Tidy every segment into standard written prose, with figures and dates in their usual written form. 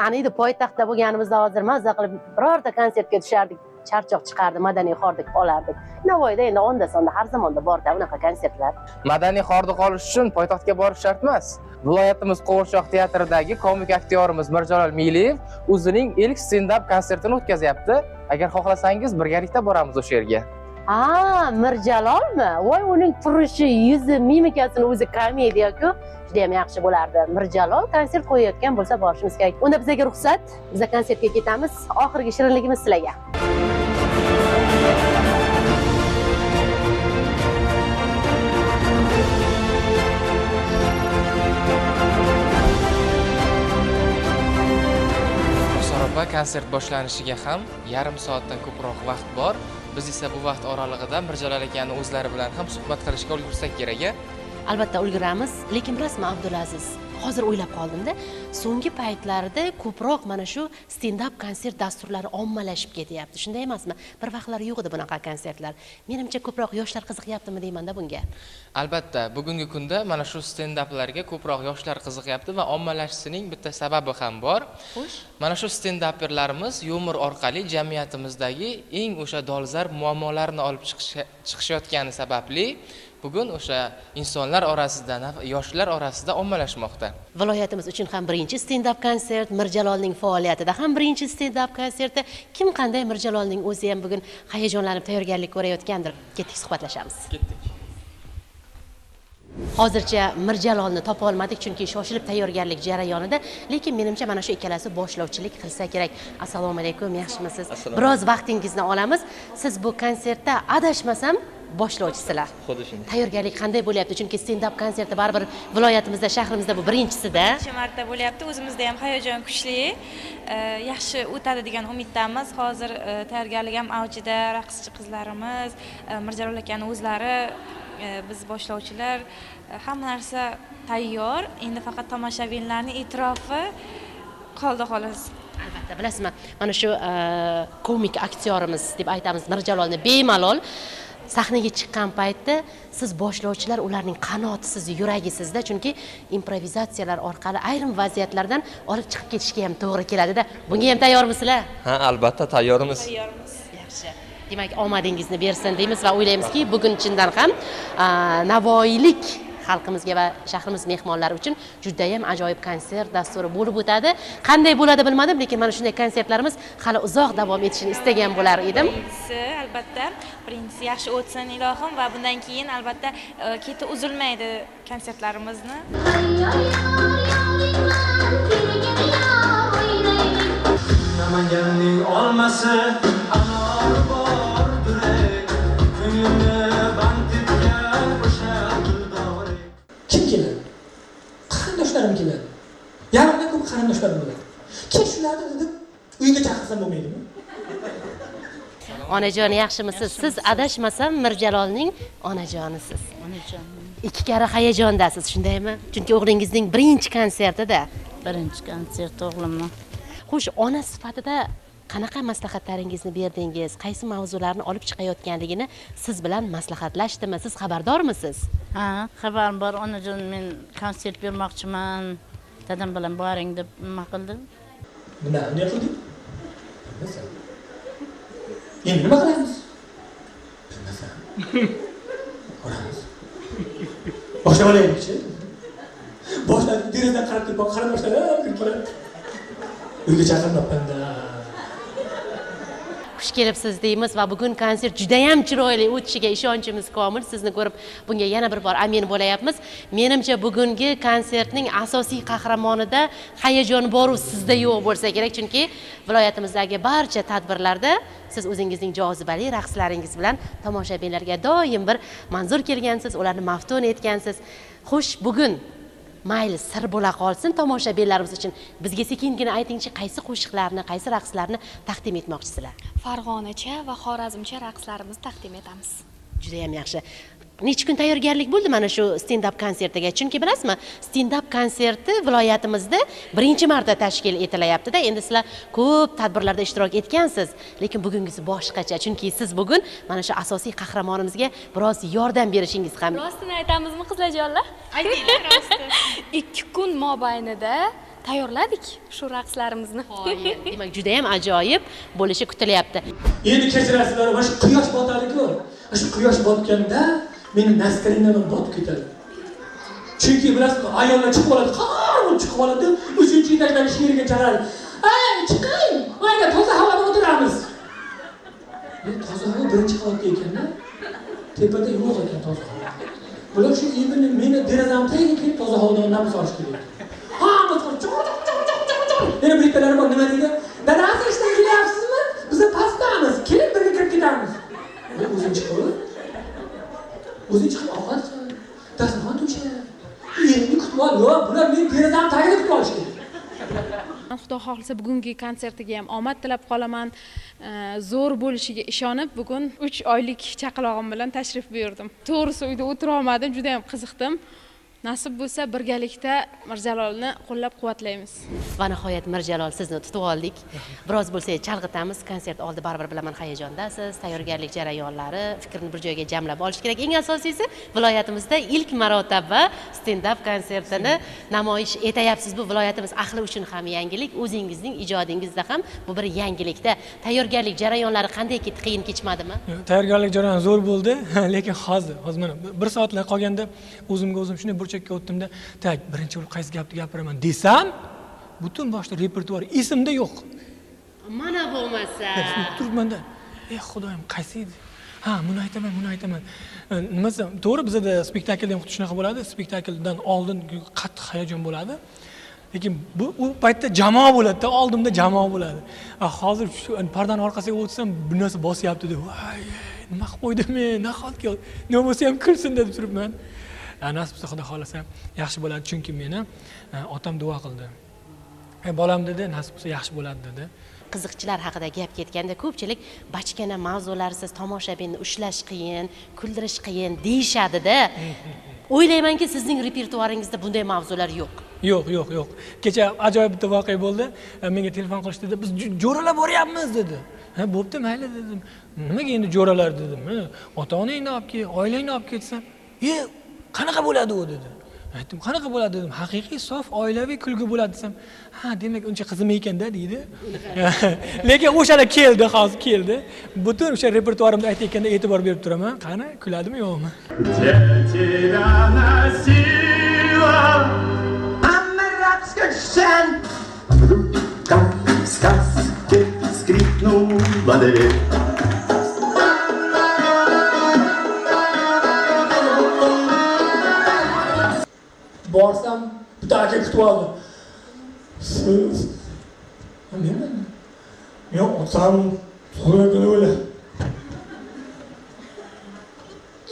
qaniydi poytaxtda bo'lganimizda hozir mazza qilib birorta konsertga tushardik, charchoq chiqardi, madaniy xordiq olardik. Navoiyda endi onda sonda har zamonda bor-da bunaqa konsertlar. Madaniy xordiq olish uchun poytaxtga borish shart emas. Viloyatimiz Qo'g'irchoq teatridagi komik aktyorimiz Mirjalol Meliyev o'zining ilk stand-up konsertini o'tkazyapti. Agar xohlasangiz birgalikda boramiz o'sha yerga. Mirjalolmi? Voy, uning turishi, yuzi, mimikasini o'zi komediya-ku. Juda ham yaxshi bo'lardi. Mirjalol konsert qo'yayotgan bo'lsa borishimiz kerak. Unda bizga ruxsat, biz konsertga ketamiz. Oxirgi shirinligimiz sizlarga. Konsert boshlanishiga ham yarim soatdan ko'proq vaqt bor. Biz esa bu vaqt oralig'ida Mirjalol akani o'zlari bilan ham suhbat qilishga ulgursak kerak. Albatta ulguramiz, lekin bilasizmi Abdulaziz, hozir o'ylab qoldim-da, so'nggi paytlarda ko'proq mana shu stand-up konsert dasturlari ommalashib ketyapti. Shunday emasmi? Bir vaqtlar yo'q edi bunaqa konsertlar. Menimcha ko'proq yoshlar qiziqyaptimi deyman-da bunga. Albatta, bugungi kunda mana shu stand-uplarga ko'proq yoshlar qiziqyapti va ommalashishining bitta sababi ham bor. Xo'sh, mana shu stand-upperlarimiz yumor orqali jamiyatimizdagi eng o'sha dolzarb muammolarni olib chiqishayotgani sababli bugun o'sha insonlar orasida, yoshlar orasida ommalashmoqda. Viloyatimiz uchun ham birinchi stand-up konsert, Mirjalolning faoliyatida ham birinchi stand-up konserti. Kim qanday Mirjalolning o'zi ham bugun hayajonlanib tayyorgarlik ko'rayotgandir. Ketdik, suhbatlashamiz. Ketdik. Hozircha Mirjalolni topa olmadik, chunki shoshilib tayyorgarlik jarayonida, lekin menimcha mana shu ikkalasi boshlovchilik qilsa kerak. Assalomu alaykum, yaxshimisiz? Biroz vaqtingizni olamiz. Siz bu konsertda adashmasam boshlovchisizlar. Tayyorgarlik qanday bo'lyapti? Chunki stand-up konserti baribir viloyatimizda, shahrimizda bu birinchisida. Birinchi marta bo'lyapti. O'zimizda ham hayajon kuchli. Yaxshi o'tadi degan umiddamiz. Hozir tayyorgarlik ham avjida, raqschi qizlarimiz, Mirjalol akaning o'zlari, biz boshlovchilar, hamma narsa tayyor. Endi faqat tomoshabinlarning e'tirofi qoldi xolos. Albatta, bilasizmi, mana shu komik aktyorimiz deb aytamiz Mirjalolni bemalol sahnaga chiqqan paytda siz boshlovchilar ularning qanotisiz, yuragisizda, chunki improvizatsiyalar orqali ayrim vaziyatlardan olib chiqib ketishga ham to'g'ri keladi-da. Bunga ham tayyormisizlar? Ha, albatta tayyormiz. Yaxshi. Demak, omadingizni bersin deymiz va o'ylaymizki, bugun chindan ham navoiylik xalqimizga va shahrimiz mehmonlari uchun juda ham ajoyib konsert dasturi bo'lib o'tadi. Qanday bo'ladi bilmadim, lekin mana shunday konsertlarimiz hali uzoq davom etishini istagan bo'lar edim. Albatta, birinchisi yaxshi o'tsin ilohim va bundan keyin albatta keti uzilmaydi konsertlarimizni. Namanganning olmasi anor bordir, ko'nglimni band etgan o'sha dildor. Kim keladi? Qarindoshlarim keladi. Yarimdan ko'p qarindoshlarim bo'ladi. Keyin shularni dedim, uyga chaqirsam bo'lmaydimi? Onajon, yaxshimisiz? Siz adashmasam Mirjalolning onajonisiz. Onajon. Ikki karra hayajondasiz, shundaymi? Chunki o'g'lingizning birinchi konsertida. Birinchi konsert o'g'limni. Xo'sh, ona sifatida qanaqa maslahatlaringizni berdingiz? Qaysi mavzularni olib chiqayotganligini siz bilan maslahatlashdimi? Siz xabardormisiz? Ha, xabarim bor. Onajon, men konsert bermoqchiman. Dadam bilan boring deb nima qildim? Nima qilding? Bilmasam. Endi nima qilamiz? Bilmasam. Ko'ramiz. Boshlab olaylik-chi. Boshladik, derazadan qarab turib, qarindoshlar kirib qoladi. Uyga chaqirmabman-da. Xush kelibsiz deymiz va bugun konsert juda ham chiroyli o'tishiga ishonchimiz komil. Sizni ko'rib bunga yana bir bor amin bo'layapmiz. Menimcha bugungi konsertning asosiy qahramonida hayajon bor u sizda yo'q bo'lsa kerak, chunki viloyatimizdagi barcha tadbirlarda siz o'zingizning jozibali raqslaringiz bilan tomoshabinlarga doim bir manzur kelgansiz, ularni maftun etgansiz. Xo'sh, bugun mayli sir bo'la qolsin tomoshabinlarimiz uchun. Bizga sekingina aytingchi, qaysi qo'shiqlarni, qaysi raqslarni taqdim etmoqchisizlar? Farg'onacha va xorazmcha raqslarimizni taqdim etamiz. Juda ham yaxshi. Necha kun tayyorgarlik bo'ldi mana shu stand-up konsertiga? Chunki bilasizmi, stand-up konserti viloyatimizda birinchi marta tashkil etilayapti-da. Endi sizlar ko'p tadbirlarda ishtirok etgansiz, lekin bugungisi boshqacha. Chunki siz bugun mana shu asosiy qahramonimizga biroz yordam berishingiz ham. Rostini aytamizmi, qizlarjonlar? Aytinglar rosti. 2 kun mobaynida tayyorladik shu raqslarimizni. Demak, juda ham ajoyib bo'lishi kutilyapti. Endi kechirasizlar, mana shu quyosh botadi-ku. Mana shu quyosh botganda meni naskarimdan botib ketadi. Chunki bilasizmi, ayollar chiqib oladi, qaror chiqib oladi, 3-etajdan sheriga chaqiradi. "Ey, chiqing! Mayda toza havoda o'tiramiz." Toza havo birinchi qavatda ekan-da. Tepada yo'q ekan toza havo. Bular shu endi meni derazam tagiga kelib toza havodan nafas olish kerak. Hamma yana bir ikkitalar bor, nima deydi? "Dadasi ishdan kelyapsizmi? Biz pastdamiz. Keling birga kirib ketamiz." O'zing chiqib. O'zing chiqib ovqat qil. Dasturxon to'sha. Endi kutib ol. Yo'q, bular meni derazam tagiga kutib olish kerak. Xudo xohlasa bugungi konsertiga ham omad tilab qolaman. Zo'r bo'lishiga ishonib, bugun 3 oylik chaqalog'im bilan tashrif buyurdim. To'g'risi uyda o'tira olmadim, juda ham qiziqdim. Nasib bo'lsa birgalikda Mirjalolni qo'llab-quvvatlaymiz. Va nihoyat Mirjalol, sizni tutib oldik. Biroz bo'lsa chalg'itamiz. Konsert oldi baribir bilaman hayajondasiz. Tayyorgarlik jarayonlari, fikrni bir joyga jamlab olish kerak. Eng asosiysi, viloyatimizda ilk marotaba stand-up konsertini namoyish etayapsiz. Bu viloyatimiz ahli uchun ham yangilik, o'zingizning ijodingizda ham bu bir yangilikda. Tayyorgarlik jarayonlari qanday ketdi? Qiyin kechmadimi? Tayyorgarlik jarayoni zo'r bo'ldi, lekin hozir mana 1 soatlar qolganda o'zimga o'zim shunday burchakka o'tdimda, "Tak, birinchi bo'lib qaysi gapni gapiraman" desam, butun boshli repertuar esimda yo'q. Mana bo'lmasa. Turibmanda, xudoyim, qaysi edi? Ha, buni aytaman. Nimasi? To'g'ri, bizda spektaklda ham xuddi shunaqa bo'ladi. Spektakldan oldin qattiq hayajon bo'ladi. Lekin bu u paytda jamoa bo'ladi-da, oldimda jamoa bo'ladi. Hozir shu pardani orqasiga o'tsam, bu narsa bosyapti deb, "Voy, nima qilib qo'ydim men? Nahotki nima bo'lsa ham kulsin" deb turibman. Nasib bo'lsa Xudo xolasa yaxshi bo'ladi, chunki meni otam duo qildi. Bolam dedi, nasib bo'lsa yaxshi bo'ladi dedi. Qiziqchilar haqida gap ketganda ko'pchilik bachkana mavzularsiz tomoshabinni ushlash qiyin, kuldirish qiyin deyishadi-da. O'ylaymanki, sizning repertuaringizda bunday mavzular yo'q. Yo'q. Kecha ajoyib bitta voqea bo'ldi. Menga telefon qilishdi, "Biz jo'ralab boryapmiz" dedi. "Ha, bo'pti, mayli" dedim. "Nimaga endi jo'ralar" dedim. "Ota-onangni olib kel, oilangni olib ketsam." "Qanaqa bo'ladi u" dedi. Aytdim, "Qanaqa bo'ladi" dedim. "Haqiqiy sof oilaviy kulgi bo'ladi" desam, "Ha, demak uncha qizim ekan-da" deydi. Lekin o'shalar keldi, hozir keldi. Butun o'sha repertuarimni aytayotganda e'tibor berib turaman. Qani, kuladimi yo'qmi? Hamma raqsga tushsan. Сказки скрипнула дверь. Borsam, bitta aka kutib oldi. "Siz men otam tug'ilgan o'la.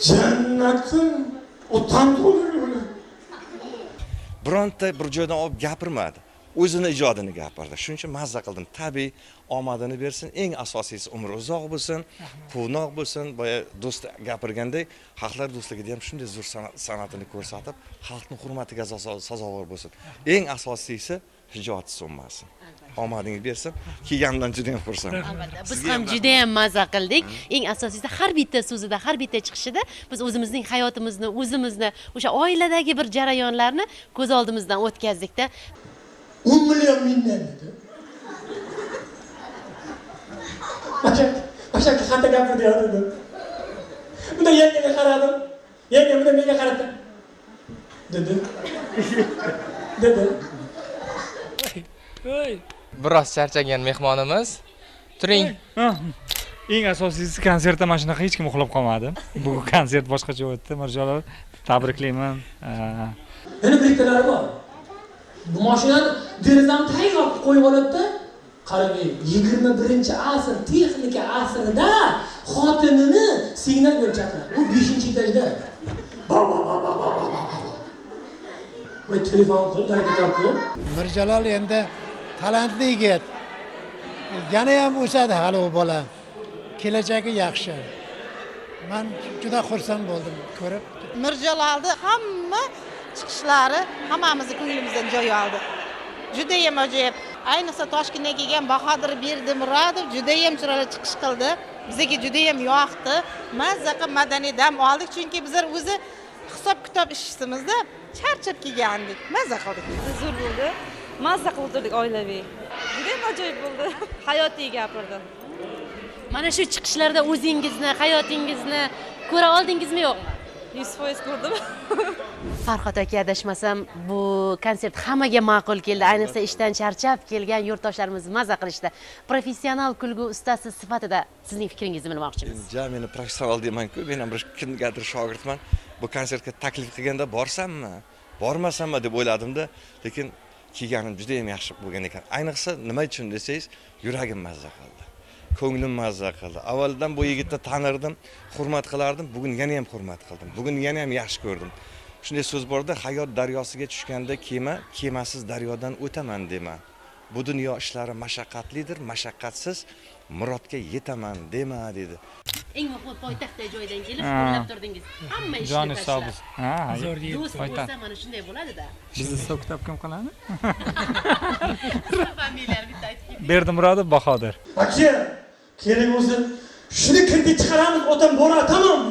Jannatim otam tug'ilgan o'la." Bironta bir joydan olib gapirmadi. O'zini ijodini gapirdi. Shuning uchun mazza qildim. Tabiiy omadini bersin. Eng asosiysi umri uzoq bo'lsin, quvnoq bo'lsin. Boya do'st gapirgandek, xalqlar do'stligida ham shunday zo'r san'atini ko'rsatib, xalqning hurmatiga sazovor bo'lsin. Eng asosiysi hijoat so'nmasin. Omadingiz bersin. Kelganimdan juda ham xursandman. Albatta, biz ham juda ham mazza qildik. Eng asosiysi har bitta so'zida, har bitta chiqishida biz o'zimizning hayotimizni, o'zimizni, o'sha oiladagi bir jarayonlarni ko'z oldimizdan o'tkazdik-da. 10 million mindan dedi. Mashaka qanday gapirdi dedi. Bunda yengaga qaradim. Yenga bunda menga qaradi. Dedi. Biroz charchagan mehmonimiz. Turing. Eng asosiysi konsertda mana shunaqa hech kim uxlab qolmadi. Bu konsert boshqacha o'tdi. Mirjalol, tabriklayman. Yana bir ikkalari bor. Bu mashinani derazam tagiga olib qo'yib oladi-da, qarang, 21-asr texnika asrida xotinini signal berib chaqiradi. U 5-etajda. Va telefon qilib aytibdi. Mirjalol endi talantli yigit. Yana ham o'sadi hali u bola. Kelajagi yaxshi. Men juda xursand bo'ldim ko'rib. Mirjalolni hamma chiqishlari hammamizni ko'nglimizdan joy oldi. Juda ham ajoyib. Ayniqsa Toshkentga kelgan Bahodir Berdimurodov juda ham chiroyli chiqish qildi. Bizga juda ham yoqdi. Mazza qilib madaniy dam oldik, chunki bizlar o'zi hisob-kitob ishimizda charchab kelgandik. Mazza qildik. Zo'r bo'ldi. mazza qilib o'tirdik oilaviy. Juda ham ajoyib bo'ldi. Hayotiy gapirdi. Mana shu chiqishlarda o'zingizni, hayotingizni ko'ra oldingizmi yo'qmi? 100% ko'rdim. Farhod aka, adashmasam, bu konsert hammaga ma'qul keldi. Ayniqsa ishdan charchab kelgan yurtdoshlarimiz mazza qilishdi. Professional kulgu ustasi sifatida sizning fikringizni bilmoqchimiz. Meni professional deyman-ku, men ham bir kimgadir shogirdman. Bu konsertga taklif qilganda borsammi, bormasammi deb o'yladim-da, lekin kelganim juda ham yaxshi bo'lgan ekan. Ayniqsa nima uchun desangiz, yuragim mazza qildi. Ko'nglim mazza qildi. Avvaldan bu yigitni tanirdim, hurmat qilardim, bugun yana ham hurmat qildim. Bugun yana ham yaxshi ko'rdim. Shunday so'z borda, hayot daryosiga tushganda kemasiz daryodan o'taman dema. Bu dunyo ishlari mashaqqatlidir, mashaqqatsiz murodga yetaman dema dedi. Eng muhimi poytaxtda joydan kelib qo'llab turdingiz. Hamma ishni tashlab. Do'st bo'lsa mana shunday bo'ladi-da. Bizni hisob-kitob kim qiladi? Familiyalar bitta aytib. Berdimurodov Bahodir. Aka, keling o'zi shuni kirdi chiqaramiz, otam bora, tamom.